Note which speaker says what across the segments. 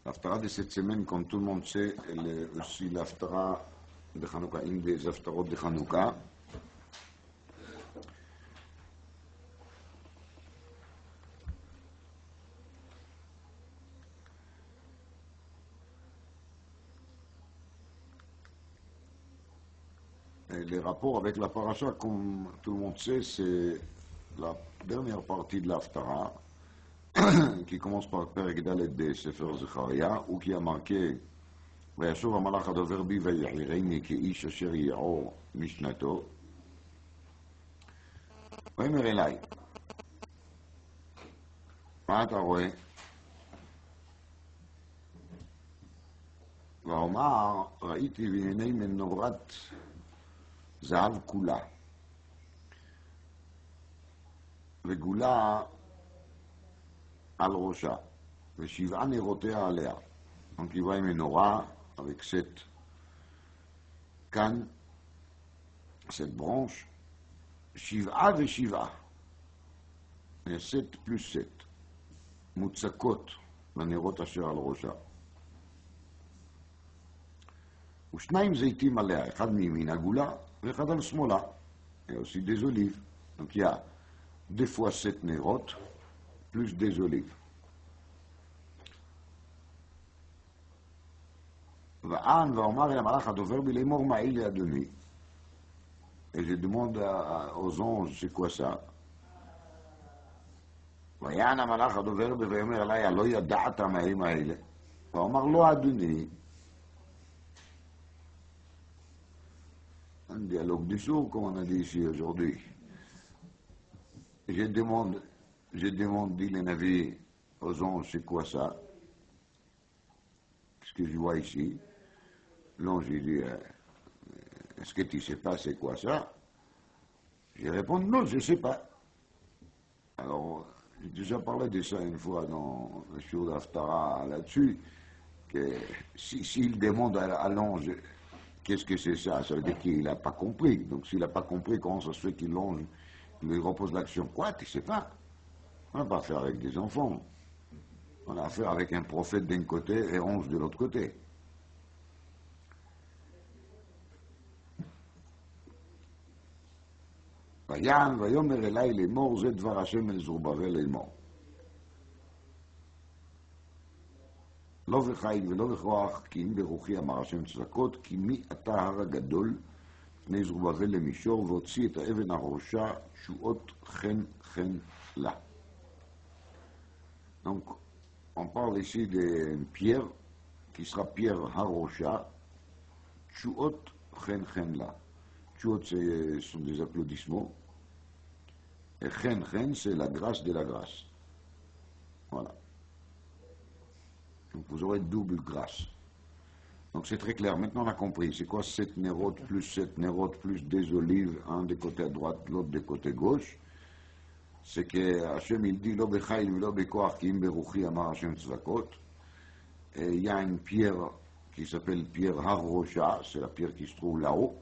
Speaker 1: L'Haftara de cette semaine, comme tout le monde sait, elle est aussi l'Haftara de Hanouka, une des Haftarot de Hanouka. Et les rapports avec la paracha, comme tout le monde sait, c'est la dernière partie de l'Haftara, qui commence par Perek Dalet de Sefer Zecharia, ou qui a marqué וישוב המלאך הדובר בי ויעירני כאיש אשר יעור משנתו. ויאמר אליי, מה אתה רואה? ואומר, ראיתי והנה מנורת זהב כולה, וגולה על ראשה, ושבעה נרותיה עליה. Donc il voit une menorah avec 7 cannes, 7 branches, Shiv'a ve Shiv'a, et 7 plus 7, Mutsakot, l'anérot asher al rocha. ושניים זיתים עליה, אחד מימין הגולה ואחד על שמאלה. Il y a aussi des olives. Donc il y a 2 fois 7 nérotes, plus des olives. וען ואומר אל המלאך הדובר בי לאמור מעיל לי אדוני. Et je demande aux anges, c'est quoi ça? ויען המלאך הדובר בי ויאמר אליי, הלא ידעת מהים האלה? ואומר לא אדוני. Un dialogue du sourd, comme on a dit ici aujourd'hui. Je demande, dit les navires aux anges, c'est quoi ça? Ce que je vois ici. L'ange, il dit, est-ce que tu ne sais pas c'est quoi ça? Je réponds, non, je ne sais pas. Alors, j'ai déjà parlé de ça une fois dans le show d'Haftara là-dessus, que s'il demande à l'ange, qu'est-ce que c'est ça? Ça veut dire qu'il n'a pas compris. Donc, s'il n'a pas compris, comment ça se fait qu'il l'ange lui repose l'action? Quoi? Tu ne sais pas? On n'a pas affaire avec des enfants. On a affaire avec un prophète d'un côté et ange de l'autre côté. ויען ויאמר אליי לאמור, זה דבר השם אל זרובבל לאמור. לא בחיל ולא בכוח, כי אם ברוחי אמר השם צבקות, כי מי אתה הר הגדול פני זרובבל למישור, והוציא את האבן הראשה תשועות חן חן לה. Donc, on parle ici d'une pierre qui sera pierre harocha, tchuot chen chen la. Tchuot, ce sont des applaudissements. Et chen chen, c'est la grâce de la grâce. Voilà. Donc vous aurez double grâce. Donc c'est très clair. Maintenant on a compris. C'est quoi 7 nérotes plus 7 nérotes plus des olives, un des côtés à droite, l'autre des côtés gauche? C'est que Hachem il dit lo bechail velo bekoach ki im beruchi amar Hachem tzvakot. Et il y a une pierre qui s'appelle pierre Har Rocha, c'est la pierre qui se trouve là-haut,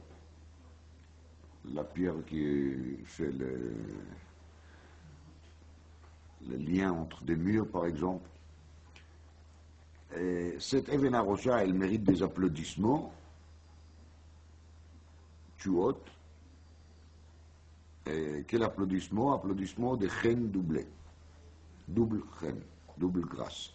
Speaker 1: la pierre qui fait le lien entre des murs par exemple. Et cette Even Rocha, elle mérite des applaudissements, tchuot. Et quel applaudissement? Applaudissement de chen doublé. Double chen, double grâce.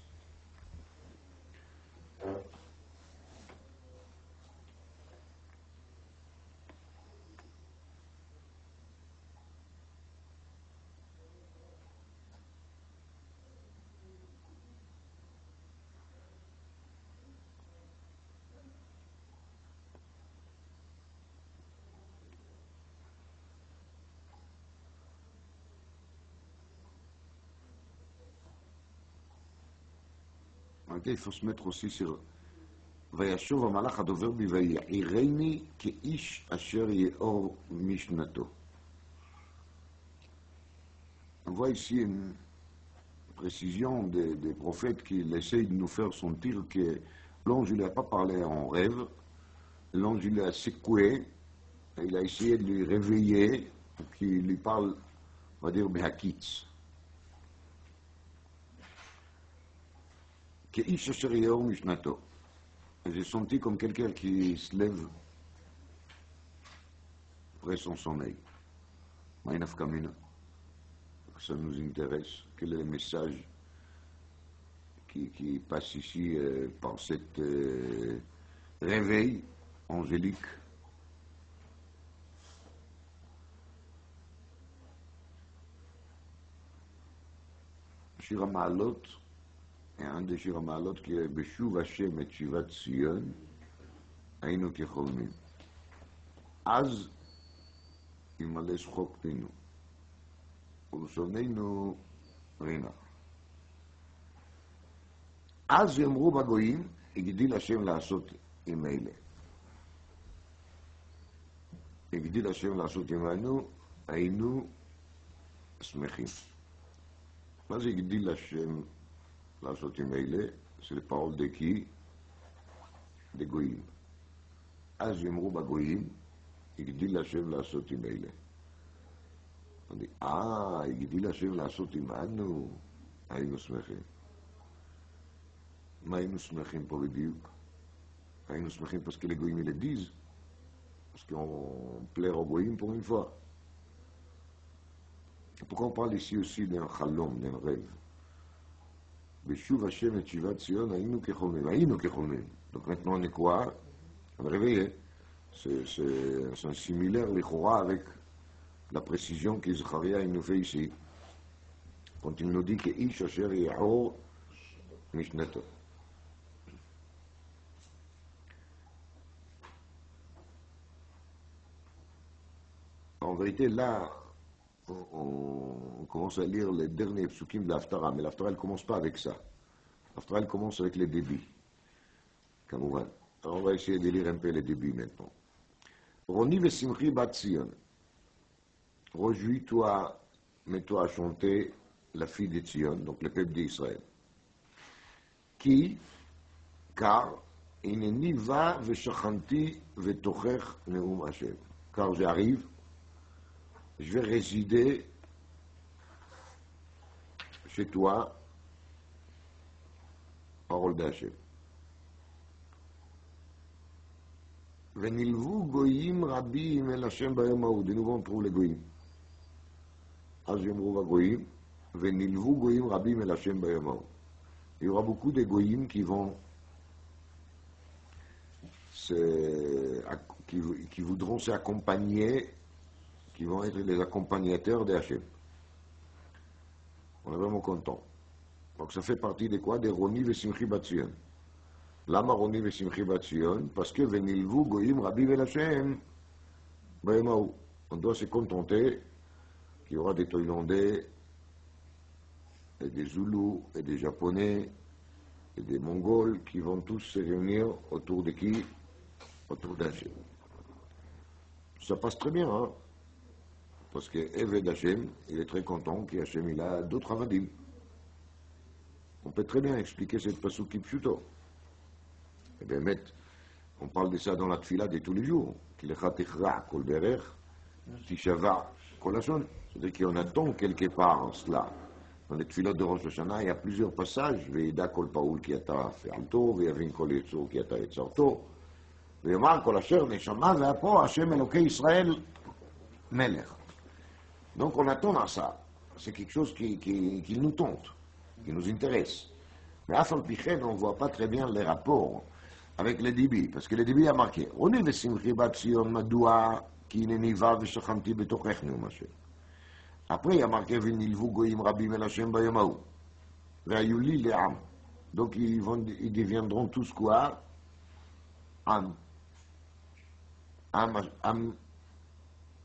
Speaker 1: Il faut se mettre aussi sur וישוב המלאך הדובר בי ויעירני כאיש אשר יאור משנתו. On voit ici une précision des prophètes qui essayent de nous faire sentir que l'ange ne lui a pas parlé en rêve, l'ange lui a secoué, il a essayé de lui réveiller, qu'il lui parle, on va dire, behakitz. Ke'ish asher yeor mishnato. J'ai senti comme quelqu'un qui se lève après son sommeil. Ma'inaf kamina. Ça nous intéresse. Quel est le message qui passe ici par cet réveil angélique? Shir HaMa'alot, et un des Shir HaMa'alot qui est Beshuv Hashem et Shivat Tzion, היינו כחולמים. אז ימלא שחוקתנו, ולשוננו רינה. אז יאמרו בגויים, הגדיל השם לעשות עם אלה. הגדיל השם לעשות עמנו, היינו שמחים. מה זה הגדיל השם לעשות עם אלה? זה לפעול דקי, דגויים. אז יאמרו בגויים, הגדיל השם לעשות עם אלה. הגדיל השם לעשות עמנו, היינו שמחים. מה היינו שמחים פה בדיוק? היינו שמחים parce que les goyim ils le disent, parce qu'on plaire aux goyim pour une fois. Pourquoi on parle ici aussi d'un chalom, d'un rêve? Beshuv Hashem et Shivat Tzion, היינו כחולמים. היינו כחולמים. Donc maintenant on est quoi? On est réveillé. C'est similaire, l'Ichora, avec la précision qu'Izcharia nous fait ici. Quand il nous dit que Ish Asher Yahor Mishneto. En vérité, là, on commence à lire les derniers psukim de l'Haftara, mais l'Haftara, elle ne commence pas avec ça. L'Haftara, elle commence avec les débits. Alors, on va essayer de lire un peu les débits maintenant. Roni Vesimchi Bat Tzion. Rejouis-toi, mets-toi à chanter la fille de Tzion, donc le peuple d'Israël. Car, Ineni va veshachanti vetochech neum Hashem. Car j'arrive, je vais résider chez toi, parole d'Hachem. Venilvu goyim rabim el Hashem bayom haou. De nouveau on trouve les goyim. Az yomru vagoyim, venilvu goyim rabim el Hashem bayom haou. Il y aura beaucoup de goyim qui vont qui voudront s'accompagner, qui vont être les accompagnateurs de Hachem. On est vraiment content. Donc ça fait partie de quoi? Des Roni Vesimchi Bat Tzion. Lama Roni Vesimchi Bat Tzion? Parce que Venilvu Goyim Rabim El Hashem Bayom haou. On doit se contenter qu'il y aura des Thaïlandais, et des Zoulous, et des Japonais, et des Mongols qui vont tous se réunir autour de qui? Autour d'Hachem. Ça passe très bien, hein? Parce que Eved Hashem, il est très content qu'Hachem il a d'autres avadim. On peut très bien expliquer cette pasuk pshuto. Eh bien, on parle de ça dans la tfila de tous les jours. Qu'il est chatichra kol derech, tishava kol hashon. C'est-à-dire qu'on attend quelque part cela. Dans les tfilotes de Rosh Hashanah, il y a plusieurs passages. Veida kol paul ki ata fe'alto, ve'yavin kol yetzor ki ata yetzarto, ve'yomar kol asher neshama ve'apo Hashem Elokei Israël melech. Donc on attend à ça. C'est quelque chose qui nous tente, qui nous intéresse. Mais à Falpichen, on ne voit pas très bien les rapports avec les débits, parce que les débits a marqué Roni Vesimchi Bat Tzion Madoua ki ineni va veshachanti betochech neum Hashem. Après, il y a marqué Venilvu Goyim Rabim El Hashem Bayom haou. Ve'ayuli le'am. Donc ils deviendront tous quoi? Am. Am,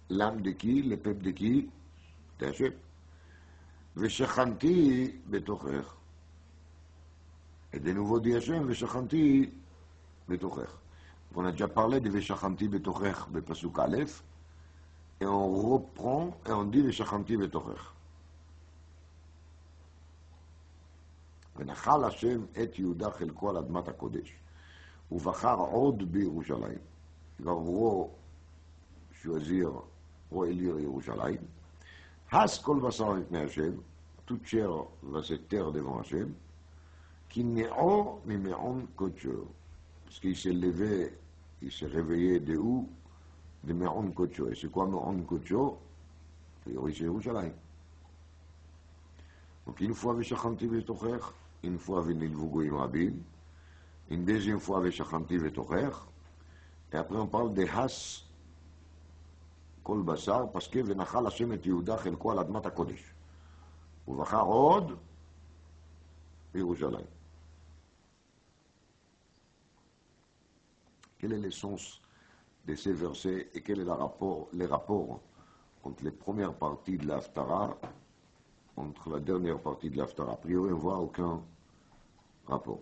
Speaker 1: l'âme de qui? Le peuple de qui? d'Hachem. Veshachanti betochech. Et de nouveau dit Hachem, Veshachanti betochech. On a déjà parlé de Veshachanti betochech de Pasuk Aleph, et on reprend et on dit Veshachanti betochech. ונחל השם את יהודה חלקו על אדמת הקודש, ובחר עוד בירושלים. Il va choisir, élire Yerushalayim. Has kol basar mipnei Hashem, toute chair va se taire devant Hashem, Kinéo Miméon Kocho. Parce qu'il s'est levé, il s'est réveillé de où? De Méon Kocho. Et c'est quoi Méon Kocho? A priori, c'est Yerushalayim. Donc une fois Veshachanti Vetocher, une fois Venilvu Goyim Rabin, une deuxième fois Veshachanti Vetocher, et après on parle de Has Kol Basar, parce que Venachal Hashem et Yehuda Chelko al Admat HaKodesh. Uvachar Od Yerushalayim. Quel est le sens de ces versets et quel est les rapports entre les premières parties de l'Haftara, entre la dernière partie de l'Haftara? A priori, on ne voit aucun rapport.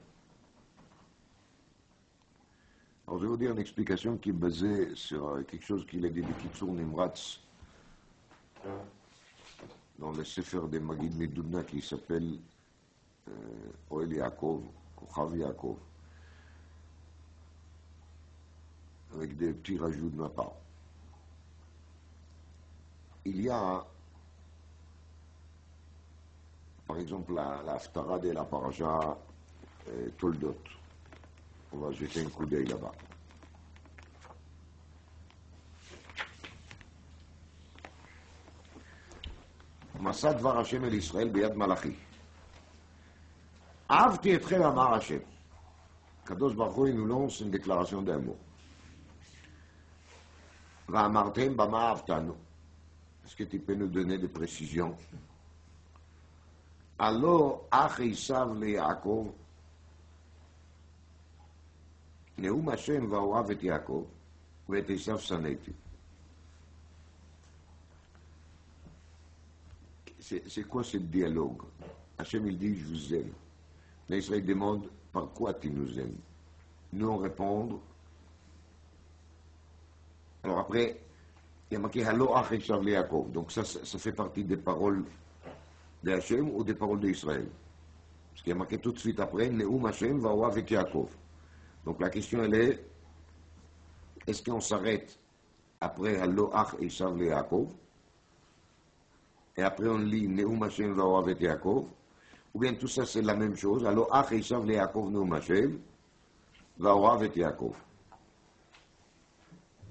Speaker 1: Alors, je vais vous dire une explication qui est basée sur quelque chose qu'il a dit de Kitsur Nimratz dans le Sefer de Magid Medudna qui s'appelle Oel Yaakov, Kochav Yaakov, avec des petits rajouts de ma part. Il y a, par exemple, la Haftara de la Paraja Toldot. On va jeter un coup d'œil là-bas. Masad Dvar Hashem el Israël beyad Malachi. Ahavti etchem amar Hashem. Kadosh Baruch Hu nous lance une déclaration d'amour. Va'amartem bama ahavtanu. Est-ce que tu peux nous donner des précisions? Allo ach Esav le Yaakov. Neum Hashem va'orav et Yaakov. Ve'et Esav saneti. C'est quoi ce dialogue? Hashem il dit je vous aime. L'Israël demande par quoi tu nous aimes? Nous on répond. Alors après, il y a marqué Halo Ach Esav le Yaakov. Donc ça fait partie des paroles de Hashem ou des paroles d'Israël. Parce qu'il y a marqué tout de suite après Neum Hashem va'orav et Yaakov. Donc la question elle est-ce qu'on s'arrête après Halo Ach Esav le Yaakov? Et après on lit Neum Hashem va'orav et Yaakov? Ou bien tout ça c'est la même chose? Halo Ach Esav le Yaakov Neum Hashem va'orav et Yaakov.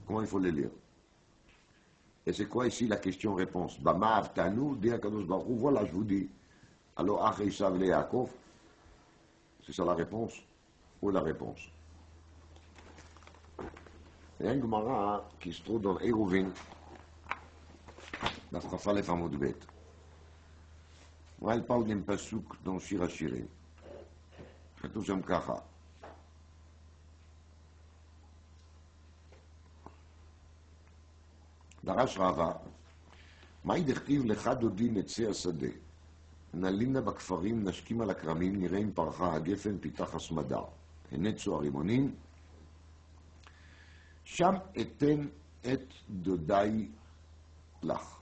Speaker 1: Comment il faut le lire? Et c'est quoi ici la question-réponse? Bama avtanu, dit Akadosh Baruch Hu, voilà, je vous dis. Alors, Ach Esav le Yaakov, c'est ça la réponse? Où est la réponse? Il y a une Gemara qui se trouve dans Eruvin, la Frafalef Amud Bet. Elle parle d'un pasouk dans Shir HaShirim. כתוב שם ככה. דרש רבא, מהי דכתיב לך דודים עצי השדה? נלינה בכפרים, נשקים על הכרמים, נראה אם פרחה הגפן, פיתח הסמדר. הנצו הרימונים. שם אתן את דודי לך.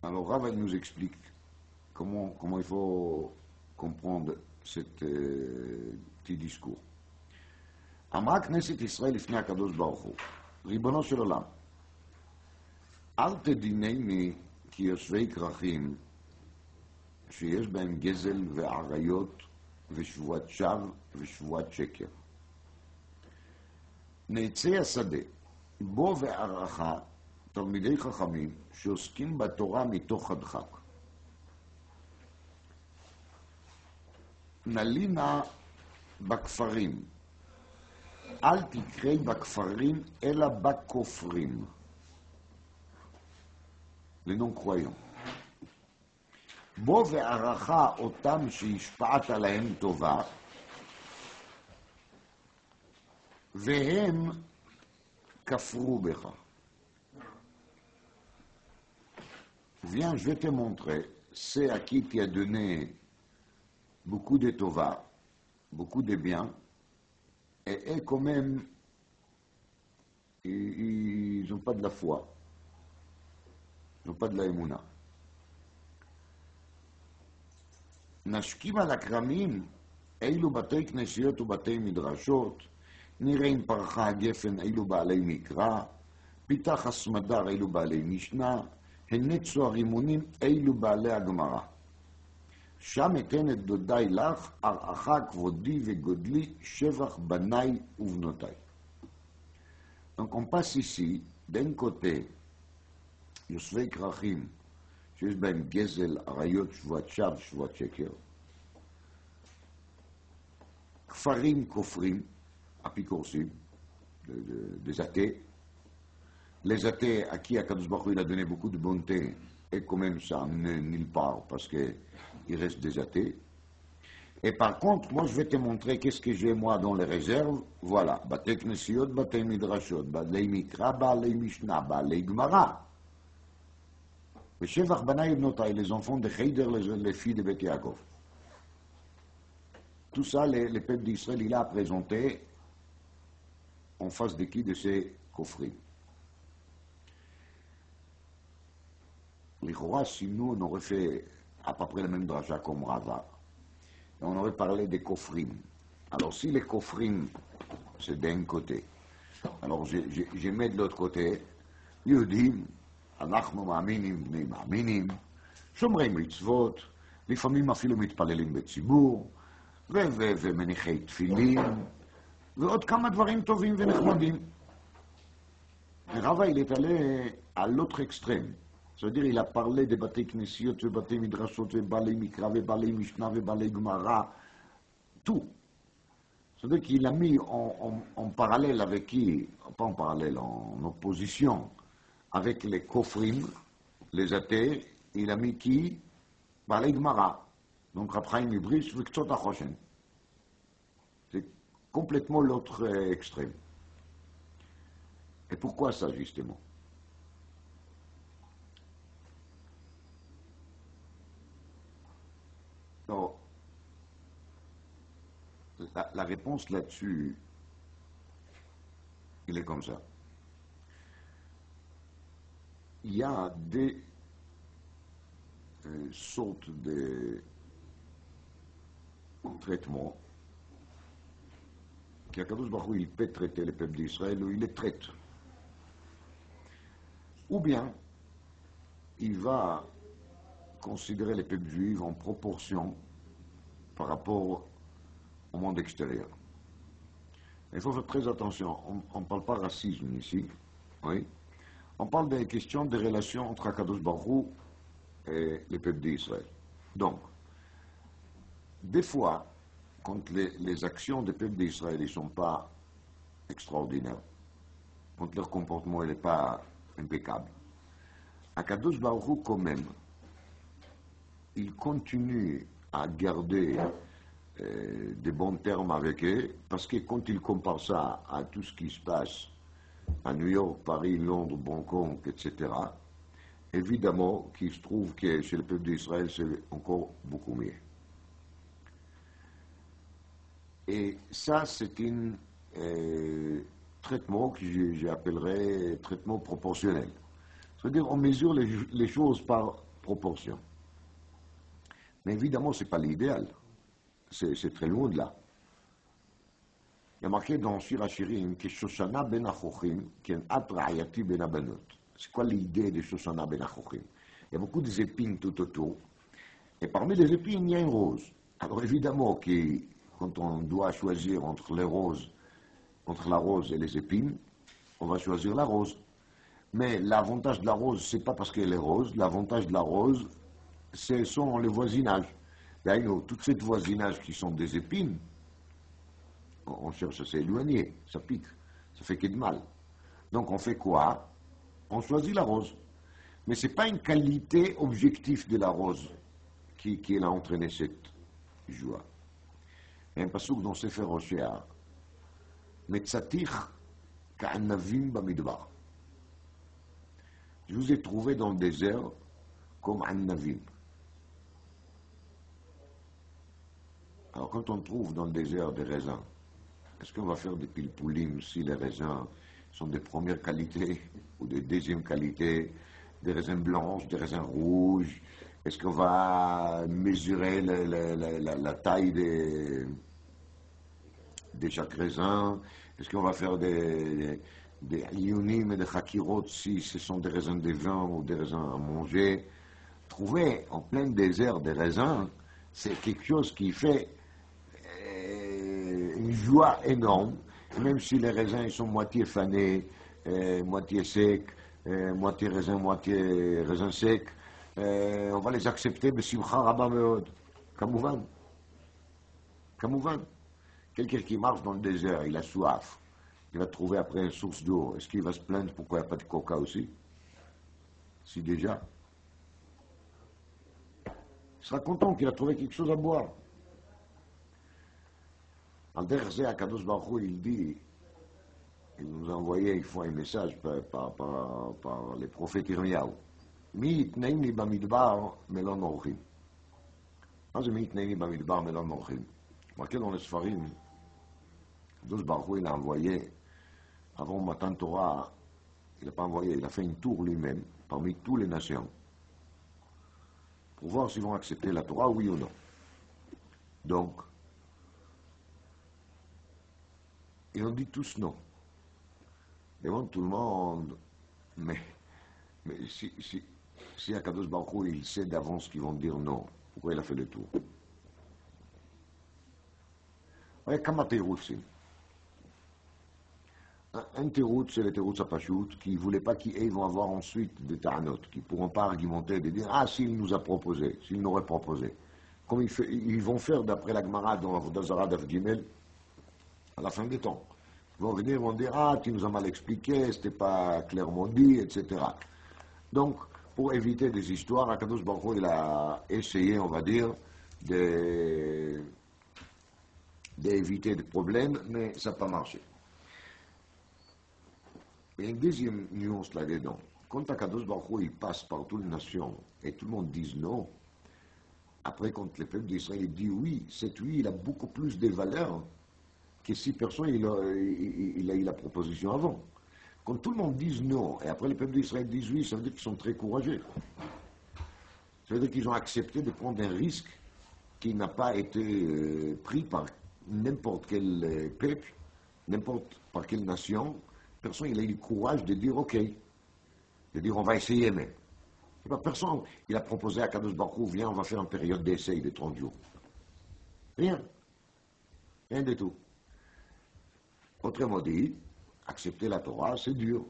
Speaker 1: Alors Rav nous explique comment il faut comprendre ce petit discours. אמרה כנסת ישראל לפני הקדוש ברוך הוא, ריבונו של עולם, אל תדינני כי יושבי כרכים שיש בהם גזל ועריות ושבועת שווא ושבועת שקר. נעצי השדה, בו וערכה תלמידי חכמים שעוסקים בתורה מתוך הדחק. נלינה בכפרים, אל תקראי בכפרים אלא בכופרים. לנון קרויון. בו וערכה אותם שהשפעת עליהם טובה, והם כפרו בך. Viens, je vais te montrer, c'est à qui tu as donné beaucoup de tova, beaucoup de biens, et quand même, ils n'ont pas de la foi, ils n'ont pas de la émouna. נשקים על הכרמים, אילו בתי כנסיות ובתי מדרשות, נראה אם פרחה הגפן, אילו בעלי מקרא, פיתח הסמדר, אילו בעלי משנה, הנה צוהר רימונים אילו בעלי הגמרא. שם אתן את דודי לך, ארעך כבודי וגודלי, שבח בניי ובנותיי. Donc on passe ici, d'un côté, יוספי כרכים, שיש בהם גזל, עריות, שבועת שווא, שבועת שקר, כפרים כופרים, אפיקורסים, des athées. Les athées à qui Akadosh Baruch Hu il a donné beaucoup de bonté, et quand même ça amené nulle part parce qu'il reste des athées. Et par contre, moi je vais te montrer qu'est-ce que j'ai moi dans les réserves. Voilà, Batei Knesiot, Batei Midrashot, Balei Mikra, Balei Mishnah, Balei Gemara. Et Shevach Banaï Ibnotai, les enfants de Heider, les filles de Beth Yaakov. Tout ça, le peuple d'Israël, il a présenté en face de qui? De ces coffrets. L'Ichora, si nous, on aurait fait à peu près le même dracha comme Rava, on aurait parlé des coffrim. Alors, si les coffrim, c'est d'un côté, alors je mets de l'autre côté, Yehudim, אנחנו מאמינים, בני מאמינים, שומרי מצוות, לפעמים אפילו מתפללים בציבור, ומניחי תפילין, ועוד כמה דברים טובים ונחמדים. רבה, il est allé à l'autre extrême. C'est-à-dire, il a parlé des bâtés knessiyot, des bâtés midrashot, des balais mikra, des balais mishnah, des balais gemara, tout. C'est-à-dire qu'il a mis en parallèle avec qui, pas en parallèle, en opposition avec les kofrim, les athées, il a mis qui? Balei gemara. Donc, Raphaïm Ibris, Viktot Achoshen. C'est complètement l'autre extrême. Et pourquoi ça, justement? Alors, la réponse là-dessus, il est comme ça. Il y a des sortes de traitements qu'Akadosh Baruch Hu il peut traiter le peuple d'Israël ou il les traite. Ou bien, il va considérer les peuples juifs en proportion par rapport au monde extérieur. Il faut faire très attention, on ne parle pas racisme ici, oui. On parle des questions des relations entre Akadosh Baruch Hu et les peuples d'Israël. Donc, des fois, quand les actions des peuples d'Israël ne sont pas extraordinaires, quand leur comportement n'est pas impeccable, Akadosh Baruch Hu, quand même, il continue à garder de bons termes avec eux, parce que quand il compare ça à tout ce qui se passe à New York, Paris, Londres, Bangkok, etc., évidemment qu'il se trouve que chez le peuple d'Israël, c'est encore beaucoup mieux. Et ça, c'est un traitement que j'appellerais traitement proportionnel. C'est-à-dire, on mesure les choses par proportion. Mais évidemment, ce n'est pas l'idéal. C'est très loin de là. Il y a marqué dans Shir HaShirim que Shoshana ben Achochim, qui est un at ra'ayati ben abanot. C'est quoi l'idée de Shoshana ben Achochim? Il y a beaucoup d'épines tout autour. Et parmi les épines, il y a une rose. Alors évidemment, quand on doit choisir entre les roses, entre la rose et les épines, on va choisir la rose. Mais l'avantage de la rose, c'est pas parce qu'elle est rose. L'avantage de la rose, ce sont les voisinages. D'ailleurs, tout ces voisinages qui sont des épines, on cherche à s'éloigner, ça pique, ça fait que de mal. Donc on fait quoi? On choisit la rose. Mais ce n'est pas une qualité objective de la rose qui a entraîné cette joie. Il y a un passouk dans Sefer Hoshéa, Metzatich ka'anavim bamidbar. Je vous ai trouvé dans le désert comme Annavim. Alors quand on trouve dans le désert des raisins, est-ce qu'on va faire des pilpoulim si les raisins sont de première qualité ou de deuxième qualité, des raisins blancs, des raisins rouges? Est-ce qu'on va mesurer la taille de chaque raisin? Est-ce qu'on va faire des des ionim et des chakirot, si ce sont des raisins de vin ou des raisins à manger. Trouver en plein désert des raisins, c'est quelque chose qui fait une joie énorme, même si les raisins ils sont moitié fanés, moitié secs, moitié raisin sec, on va les accepter, mais simcha rabba meod, kamouvan. Kamouvan. Quelqu'un qui marche dans le désert, il a soif, il va trouver après une source d'eau, est-ce qu'il va se plaindre pourquoi il n'y a pas de coca aussi? Si déjà. Il sera content qu'il a trouvé quelque chose à boire. En dernier, Akadosh Baruch Hu, il dit, il nous a envoyé une fois un message par les prophètes Irmiyahu. Mi itneini bamidbar melon orchim. מה זה מי יתנני במדבר מלון אורחים? marqué dans les Sfarim, Akadosh Baruch Hu, il a envoyé, avant Matan Torah, il n'a pas envoyé, il a fait une tour lui-même, parmi toutes les nations, pour voir s'ils vont accepter la Torah, oui ou non. Donc, ils ont dit tous non. Devant tout le monde, mais si Akadosh Baruch Hu, il sait d'avance qu'ils vont dire non, pourquoi il a fait le tour? Voyez, comme un teroutz. Un teroutz, c'est le teroutz apachout, qui ne voulait pas qu'ils vont avoir ensuite des ta'anot, qui ne pourront pas argumenter, de dire, ah, s'il nous a proposé, s'il nous aurait proposé. Comme ils vont faire d'après la Gemara dans Avodah Zarah d'Af Gimel, à la fin des temps. Ils vont venir, ils vont dire, ah, tu nous as mal expliqué, c'était pas clairement dit, etc. Donc, pour éviter des histoires, Akadosh Baruch Hu, il a essayé, on va dire, d'éviter des problèmes, mais ça n'a pas marché. Il y a une deuxième nuance là-dedans. Quand Akadosh Baruch Hu, il passe par toutes les nations, et tout le monde dit non, après, quand le peuple d'Israël dit oui, cet oui, il a beaucoup plus de valeur que si personne il a eu la proposition avant. Quand tout le monde dit non, et après le peuple d'Israël dit oui, ça veut dire qu'ils sont très courageux. Ça veut dire qu'ils ont accepté de prendre un risque qui n'a pas été pris par n'importe quel peuple, n'importe par quelle nation. Personne il a eu le courage de dire ok, de dire on va essayer même. Personne il a proposé à Kadosh Baruch Hu, viens on va faire une période d'essai de 30 jours. Rien. Rien du tout. Autrement dit, accepter la Torah, c'est dur.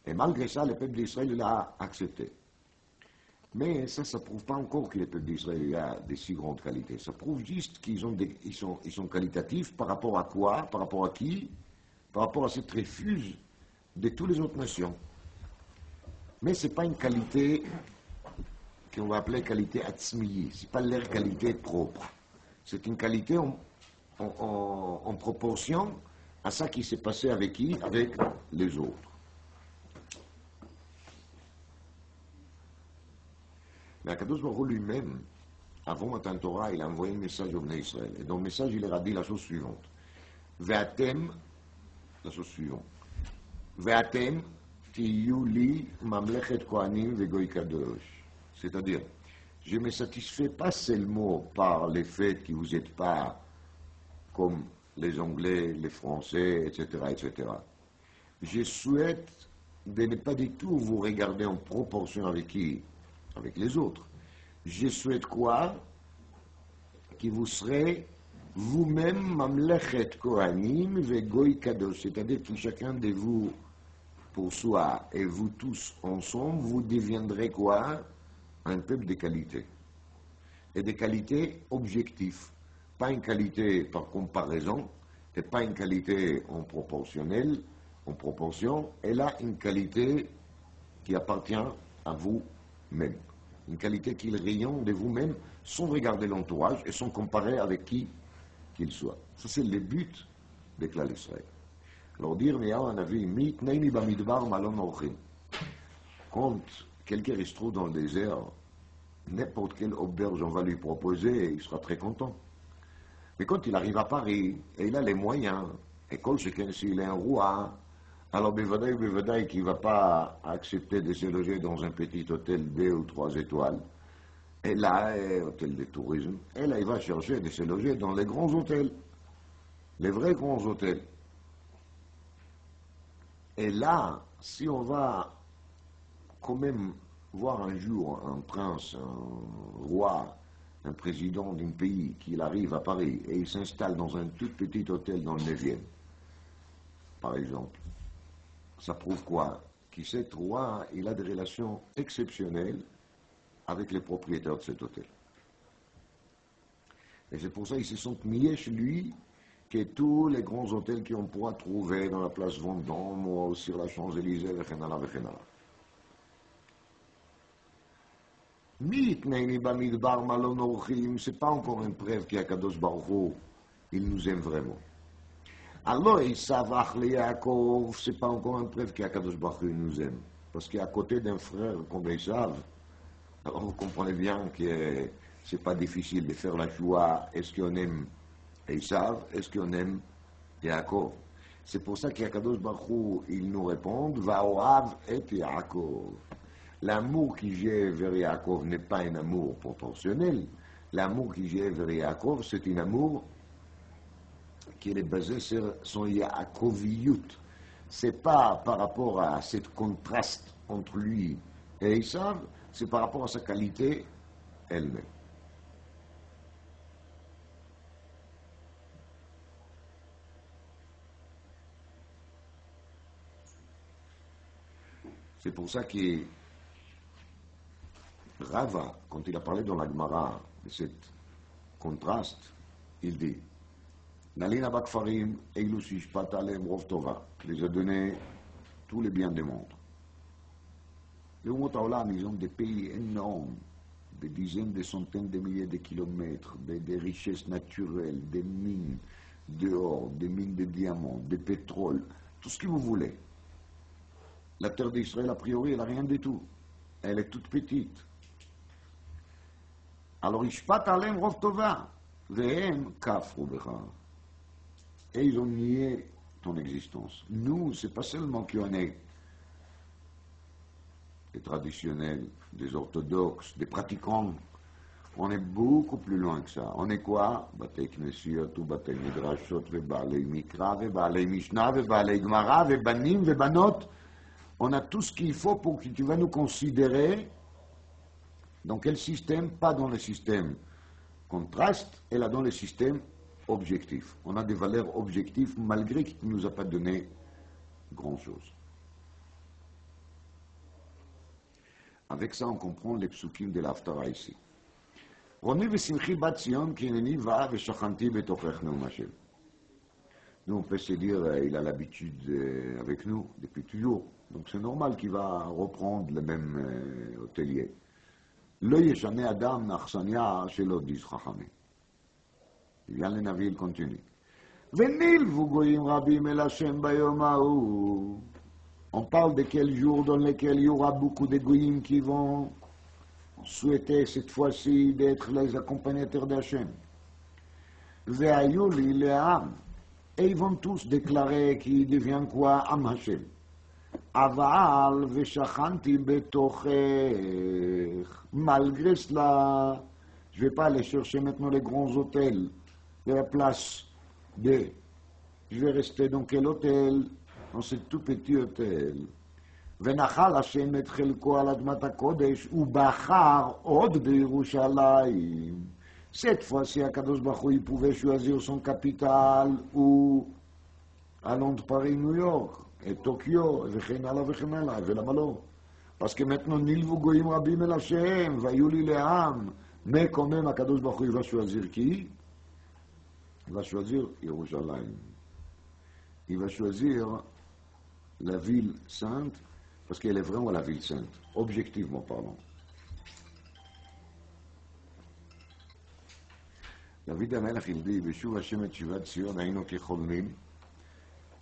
Speaker 1: Et malgré ça, le peuple d'Israël l'a accepté. Mais ça ne prouve pas encore que le peuple d'Israël a de si grandes qualités. Ça prouve juste qu'ils sont qualitatifs par rapport à quoi? Par rapport à qui? Par rapport à cette refuse de toutes les autres nations. Mais ce n'est pas une qualité qu'on va appeler qualité atzmiyi. Ce n'est pas leur qualité propre. C'est une qualité en proportion à ça qui s'est passé avec qui? Avec les autres. Mais Akadosh Baruch Hu lui-même, avant Matan Torah, il a envoyé un message au Bnei Israël. Et dans le message, il leur a dit la chose suivante. Ve'atem, la chose suivante. Ve'atem tiyu li mamlechet kohanim ve'goy kadosh. C'est-à-dire, je ne me satisfais pas seulement par le fait que vous n'êtes pas comme les Anglais, les Français, etc., etc. Je souhaite de ne pas du tout vous regarder en proportion avec qui? Avec les autres. Je souhaite quoi? Que vous serez vous-même mamlechet kohanim ve'goy kadosh. C'est-à-dire que chacun de vous pour soi et vous tous ensemble, vous deviendrez quoi? Un peuple de qualité. Et des qualités objectives. Pas une qualité par comparaison, et pas une qualité en proportionnel, en proportion, elle a une qualité qui appartient à vous-même. Une qualité qui rayonne de vous-même sans regarder l'entourage et sans comparer avec qui qu'il soit. Ça, c'est le but des Klal Israël. Alors, dire, mais on a vu, mitneini bamidbar malon orchim. Quand quelqu'un se trouve dans le désert, n'importe quelle auberge on va lui proposer, il sera très content. Mais quand il arrive à Paris, et il a les moyens, et quand chacun s'il est un roi, alors Bevadaï qui ne va pas accepter de se loger dans un petit hôtel 2 ou 3 étoiles, et là, hôtel de tourisme, et là il va chercher de se loger dans les grands hôtels, les vrais grands hôtels. Et là, si on va quand même voir un jour un prince, un roi, un président d'un pays qui arrive à Paris et il s'installe dans un tout petit hôtel dans le 9e, par exemple, ça prouve quoi? Que cet roi, il a des relations exceptionnelles avec les propriétaires de cet hôtel. Et c'est pour ça qu'ils se sont mis chez lui que tous les grands hôtels qu'on pourra trouver dans la place Vendôme ou sur la Champs-Élysées, c'est pas encore une preuve qu'Akadosh Baruch Hu, il nous aime vraiment. Alors, Esav Achle Yaakov, c'est pas encore une preuve qu'Akadosh Baruch Hu nous aime. Parce qu'à côté d'un frère comme Esav, alors vous comprenez bien que c'est pas difficile de faire la choix. Est-ce qu'on aime Esav? Est-ce qu'on aime Yaakov? C'est pour ça qu'Akadosh Baruch Hu, il nous répond, Vaorav et Yaakov. L'amour que j'ai vers Yaakov n'est pas un amour proportionnel. L'amour que j'ai vers Yaakov, c'est un amour qui est basé sur son Yaakoviyut. C'est pas par rapport à ce contraste entre lui et Esav, c'est par rapport à sa qualité elle-même. C'est pour ça que Rava, quand il a parlé dans la Gemara de ce contraste, il dit Nalina Bakfarim, Eilu Shishpat Alem Rov Tova, les a donné tous les biens du monde. Les Umot Haolam, ils ont des pays énormes, des dizaines, des centaines de milliers de kilomètres, des richesses naturelles, des mines d'or, des mines de diamants, de pétrole, tout ce que vous voulez. La terre d'Israël, a priori, elle n'a rien du tout. Elle est toute petite. Alors, Ishpat Alem Rov Tova, Vehem Kafru Becha. Et ils ont nié ton existence. Nous, c'est pas seulement qu'on est des traditionnels, des orthodoxes, des pratiquants. On est beaucoup plus loin que ça. On est quoi? Batei Knesiot, Batei Midrashot, Vebalei Mikra, Vebalei Mishnah, Vebalei Gemara, Vebanim, Vebanot. On a tout ce qu'il faut pour que tu vas nous considérer dans quel système? Pas dans le système contraste, et là dans le système objectif. On a des valeurs objectives malgré qu'il ne nous a pas donné grand-chose. Avec ça, on comprend les psukim de l'Haftara ici. Nous, on peut se dire, il a l'habitude avec nous depuis toujours. Donc c'est normal qu'il va reprendre le même hôtelier. Le yeshane adam nachsania shelo dis chachamim. Il vient le Navi, il continue. Venilvu goyim rabim el Hashem bayom ha'u. On parle de quel jour dans lequel il y aura beaucoup de goyim qui vont souhaiter cette fois-ci d'être les accompagnateurs d'Hachem. Ve'ayu li le'am. Et ils vont tous déclarer qu'ils deviennent quoi? Am Hashem. Aval ve'shachanti betochech. Malgré cela, je ne vais pas aller chercher maintenant les grands hôtels de la place D. Je vais rester dans quel hôtel? Dans ce tout petit hôtel. Venachal Hashem et chelko al admat hakodesh ubachar od beYerushalayim. Cette fois-ci, Akadosh Baruch Hu, il pouvait choisir son capital ou à Londres, Paris, New York, et Tokyo, et Velamalo. Parce que maintenant, Nilvu Goyim Rabim El Hashem, Vayuli Le'am. Mais quand même, Akadosh Baruch Hu, il va choisir qui? Il va choisir Yerushalayim. Il va choisir la ville sainte, parce qu'elle est vraiment la ville sainte, objectivement parlant. David Amelach, il dit, Beshuv Hashem et Shivat Zion, Aïno Kecholmin,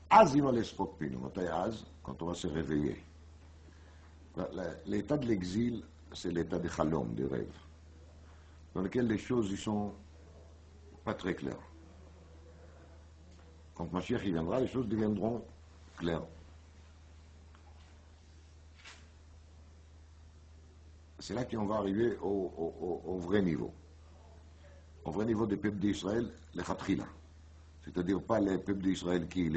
Speaker 1: Az il va les spokpinu, quand on va se réveiller. L'état de l'exil, c'est l'état de Chalom, des rêves, dans lequel les choses ne sont pas très claires. Quand Mashiach y viendra, les choses deviendront claires. C'est là qu'on va arriver au vrai niveau. Au vrai niveau des peuples d'Israël, les Khatrila. C'est-à-dire pas les peuples d'Israël qui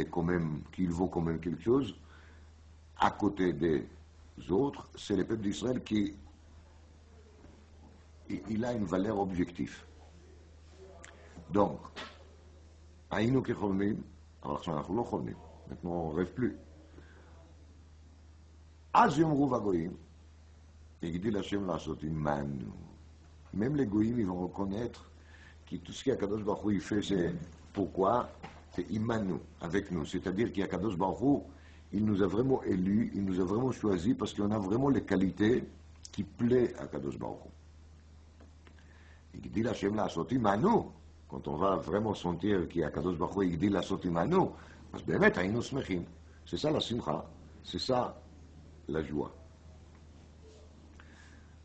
Speaker 1: vaut quand même quelque chose, à côté des autres, c'est le peuple d'Israël qui il a une valeur objective. Donc, היינו כחולמים, אבל עכשיו אנחנו לא חולמים, זה כמו רב פלוי. אז יאמרו בגויים, הגדיל השם לעשות עמנו. Même les goïms, ils vont reconnaître que tout ce qu'Akadosh Baruch Hu il fait, c'est pourquoi c'est imanu, avec nous. C'est-à-dire qu'Akadosh Baruch Hu, il nous a vraiment élus, il nous a vraiment choisis parce qu'on a vraiment les qualités qui plaisent à Akadosh Baruch Hu. Igdil Hashem לעשות עמנו, quand on va vraiment sentir qu'Akadosh Baruch Hu הגדיל לעשות עמנו, אז באמת היינו שמחים. C'est ça la simcha, c'est ça la joie.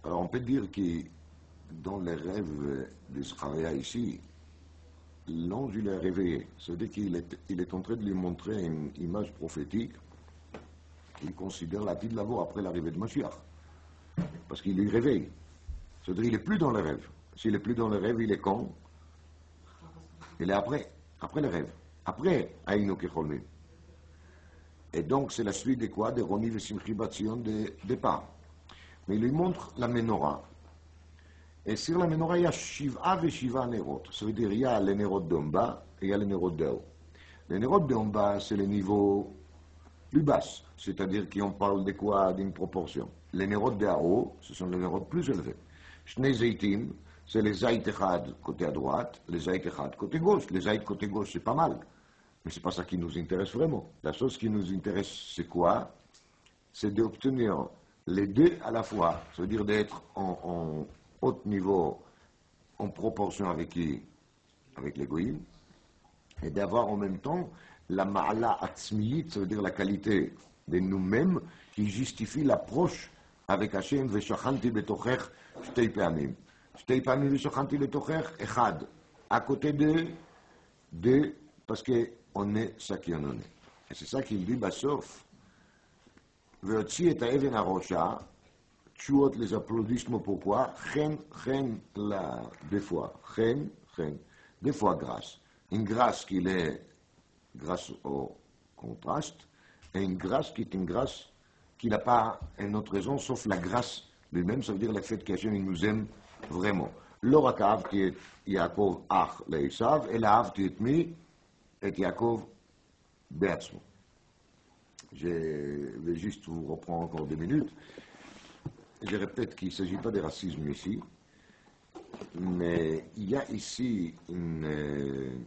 Speaker 1: Alors on peut dire que dans les rêves de Zachariah ici, l'ange il est réveillé. C'est-à-dire qu'il est en train de lui montrer une image prophétique qu'il considère la petite labo après l'arrivée de Mashiach. Parce qu'il lui réveille. C'est-à-dire qu'il n'est plus dans le rêve. S'il n'est plus dans le rêve, il est quand? Il est après le rêve. Après Haynu Kecholmim. Et donc c'est la suite de quoi? De Roni Vesimchi Batzion de départ. Mais il lui montre la menorah. Et sur la menorah, il y a Shiva et Shiva Nerot. Ça veut dire il y a les Nerot d'en bas et il y a les Nerot d'en haut. Les Nerot d'en bas, c'est le niveau plus bas. C'est-à-dire qu'on parle de quoi? D'une proportion. Les Nerot d'en haut, ce sont les Nerot plus élevés. Shnei Zeitim, c'est les Zait Echad côté à droite, les Zait Echad côté gauche. Les Zait côté gauche, c'est pas mal. Mais c'est pas ça qui nous intéresse vraiment. La chose qui nous intéresse, c'est quoi? C'est d'obtenir les deux à la fois. Ça veut dire d'être en haut niveau, en proportion avec les goïms, et d'avoir en même temps la ma'ala atzmiyit, ça veut dire la qualité de nous-mêmes, qui justifie l'approche avec Hashem, veshachanti betocher shtei pe'amim. Shtei pe'amim veshachanti betocher, echad. À côté de, parce qu'on est ça qui en est. Et c'est ça qu'il dit, sauf, ve'otzi et ha'even ha'rosha, tchouot les applaudissements, pourquoi? Chen, deux fois. Chen, deux fois grâce. Une grâce qui est grâce au contraste, et une grâce qui est une grâce qui n'a pas une autre raison, sauf la grâce lui-même, ça veut dire le fait qu'Hachem nous aime vraiment. לא רק אהבתי את יעקב אח לעשיו, אלא אהבתי את מי? את יעקב בעצמו. Je vais juste vous reprendre encore 2 minutes. Je répète qu'il ne s'agit pas de racisme ici, mais il y a ici une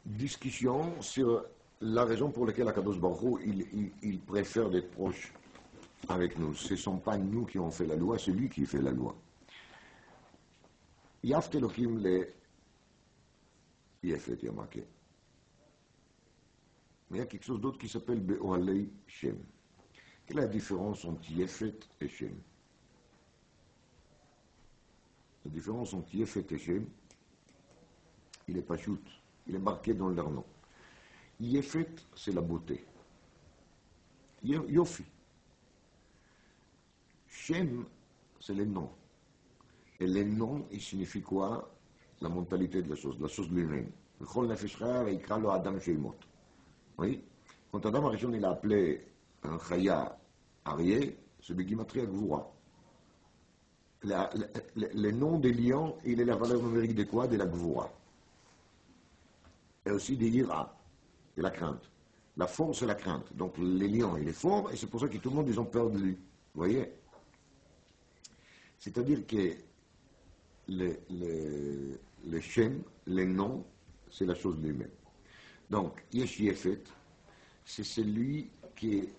Speaker 1: discussion sur la raison pour laquelle Akadosh Baruch Hu, il préfère d'être proche avec nous. Ce ne sont pas nous qui ont fait la loi, c'est lui qui fait la loi. Yaft Elohim le Yefet, il y a marqué. Mais il y a quelque chose d'autre qui s'appelle Be'ohalei Shem. Quelle est la différence entre Yefet et Shem? La différence entre Yefet et Shem, il est pas shoot, il est marqué dans leur nom. Yefet, c'est la beauté. Yofi. Shem, c'est les noms. Et les noms, il signifie quoi? La mentalité de la chose lui-même. V'chol nefesh chaya ve'ikra lo Adam sheimot. Oui. Quand Adam Arishon il a appelé un chaya Arié, c'est Begimatria Gvura. Le nom des lions, il est la valeur numérique de quoi? De la Gvura. Et aussi de Yira, de la crainte. La force, c'est la crainte. Donc les lions, il est fort, et c'est pour ça que tout le monde, ils ont peur de lui. Vous voyez? C'est-à-dire que le Shem, les noms, c'est la chose lui-même. Donc, Yesh Yefet, c'est celui qui est,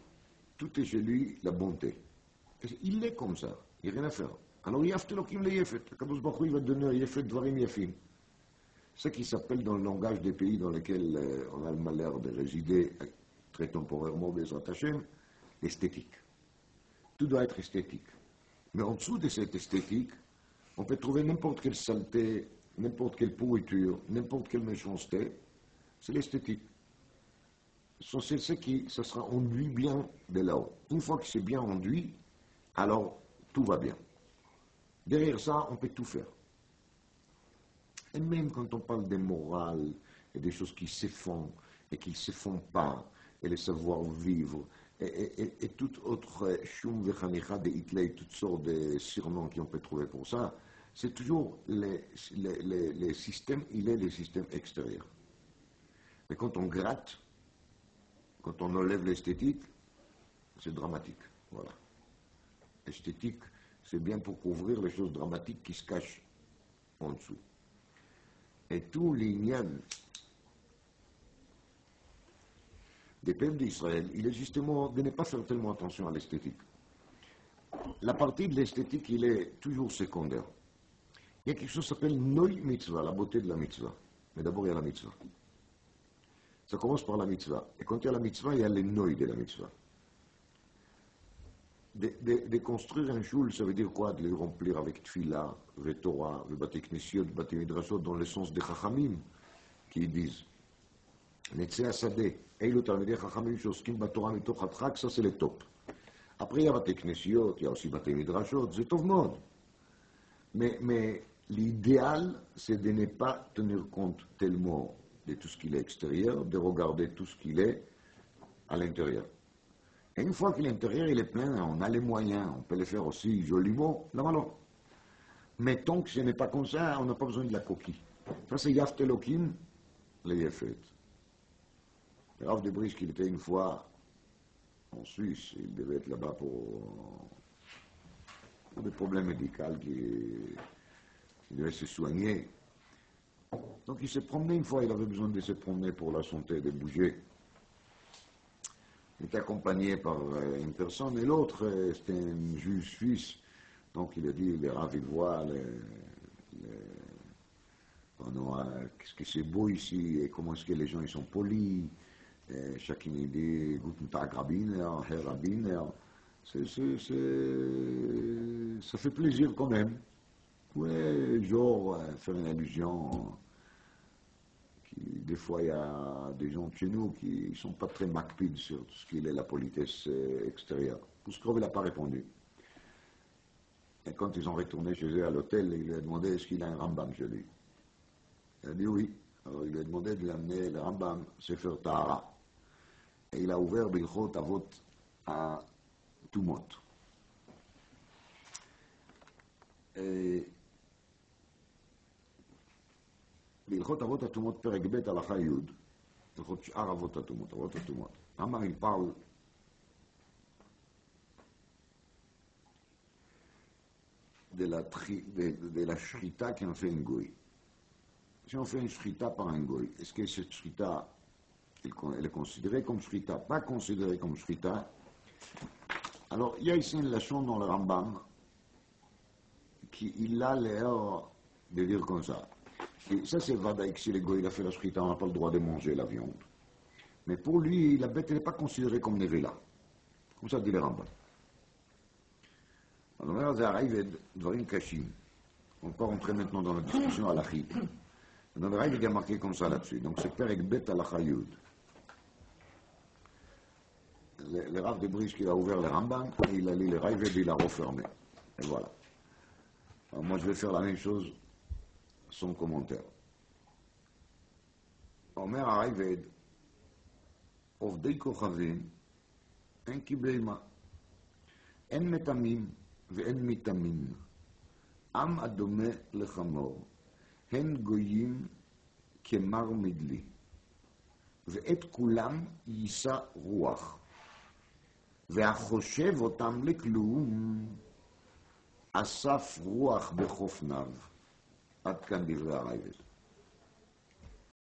Speaker 1: tout est chez lui, la bonté. Il est comme ça, il n'y a rien à faire. Alors, Yaft Elohim le Yefet, Kadosh Baruch Hu, il va donner un Yefet Dvarim Yefim. Ce qui s'appelle dans le langage des pays dans lesquels on a le malheur de résider très temporairement, Bezrat Hashem, l'esthétique. Tout doit être esthétique. Mais en dessous de cette esthétique, on peut trouver n'importe quelle saleté, n'importe quelle pourriture, n'importe quelle méchanceté. C'est l'esthétique. C'est ce qui ça sera enduit bien de là-haut. Une fois que c'est bien enduit, alors tout va bien. Derrière ça, on peut tout faire. Et même quand on parle des morales et des choses qui se font et qui ne se font pas, et le savoir-vivre, et toute autre choum vechanicha de Hitler, toutes sortes de surnoms qu'on peut trouver pour ça, c'est toujours les systèmes, il est les systèmes extérieurs. Mais quand on gratte, quand on enlève l'esthétique, c'est dramatique. Voilà. Esthétique, c'est bien pour couvrir les choses dramatiques qui se cachent en dessous. Et tout l'ignan des peuples d'Israël, il est justement de ne pas faire tellement attention à l'esthétique. La partie de l'esthétique, il est toujours secondaire. Il y a quelque chose qui s'appelle Noi Mitzvah, la beauté de la mitzvah. Mais d'abord, il y a la mitzvah. Ça commence par la mitzvah. Et quand il y a la mitzvah, il y a les Noi de la mitzvah. De construire un shul, ça veut dire quoi? De le remplir avec tfila, ve Torah, ve bate knesiot, bate midrashot, dans le sens des chachamim, qui disent Netzeh Asadeh, Eilu Talmidei Chachamim שעוסקים בתורה מתוך הדחק, ça c'est le top. Après, il y a bate knesiot, il y a aussi bate midrashot, c'est top mode. Mais l'idéal, c'est de ne pas tenir compte tellement de tout ce qu'il est extérieur, de regarder tout ce qu'il est à l'intérieur. Et une fois que l'intérieur il est plein, on a les moyens, on peut le faire aussi joliment, là alors. Mais tant que ce n'est pas comme ça, on n'a pas besoin de la coquille. Ça c'est Yaft Elohim, le Yefet. Le Rav de Brisk, il était une fois en Suisse, il devait être là-bas pour des problèmes médicaux, il devait se soigner. Donc il s'est promené une fois, il avait besoin de se promener pour la santé, de bouger. Il était accompagné par une personne et l'autre, c'était un juge suisse. Donc il a dit, les Rav, il voit qu'est-ce que c'est beau ici et comment est-ce que les gens ils sont polis. Chacun il dit, Guten Tag Rabbiner, Herr Rabbiner. Ça fait plaisir quand même. Ouais, genre, faire une allusion. Des fois, il y a des gens de chez nous qui ne sont pas très macpides sur tout ce qui est la politesse extérieure. Pouskov, il n'a pas répondu. Et quand ils ont retourné chez eux à l'hôtel, il lui a demandé est-ce qu'il a un Rambam chez lui. Il a dit oui. Alors il lui a demandé de lui amener le Rambam, Sefer Tahara. Et il a ouvert Bilchot Avot à Tumot. Et בהלכות אבות הטומאות פרק ב' הלכה י', הלכות שאר אבות הטומאות. אמר il parle de la shrita qu'on fait un goy. Si on fait une shrita par un goy, est-ce que cette shrita, elle est considérée comme shrita, pas considérée comme shrita? Alors, il y a ici une leçon dans le Rambam qui il a l'air de dire comme ça. Et ça, c'est Vadaïk, si le goy il a fait la shrita, on n'a pas le droit de manger la viande. Mais pour lui, la bête n'est pas considérée comme nevela. Comme ça dit le Rambam. Alors, ça arrive Dvarim Kashim. On ne va pas rentrer maintenant dans la discussion à l'Achi. Dans le Raïd, il y a marqué comme ça là-dessus. Donc, c'est Perek Bet à l'Achayud. Le Rav de Brisk, il a ouvert le Rambam, et il a lu le Raïd et il a refermé. Et voilà. Alors, moi, je vais faire la même chose sans commentaire. Omer Araïved, Ovdei Kochavim, En Kibleima, En Metamim, ואין מתאמין, עם הדומה לחמור, הן גויים כמר מדלי, ואת כולם יישא רוח, והחושב אותם לכלום, אסף רוח בחופניו. עד כאן דברי הרייבד.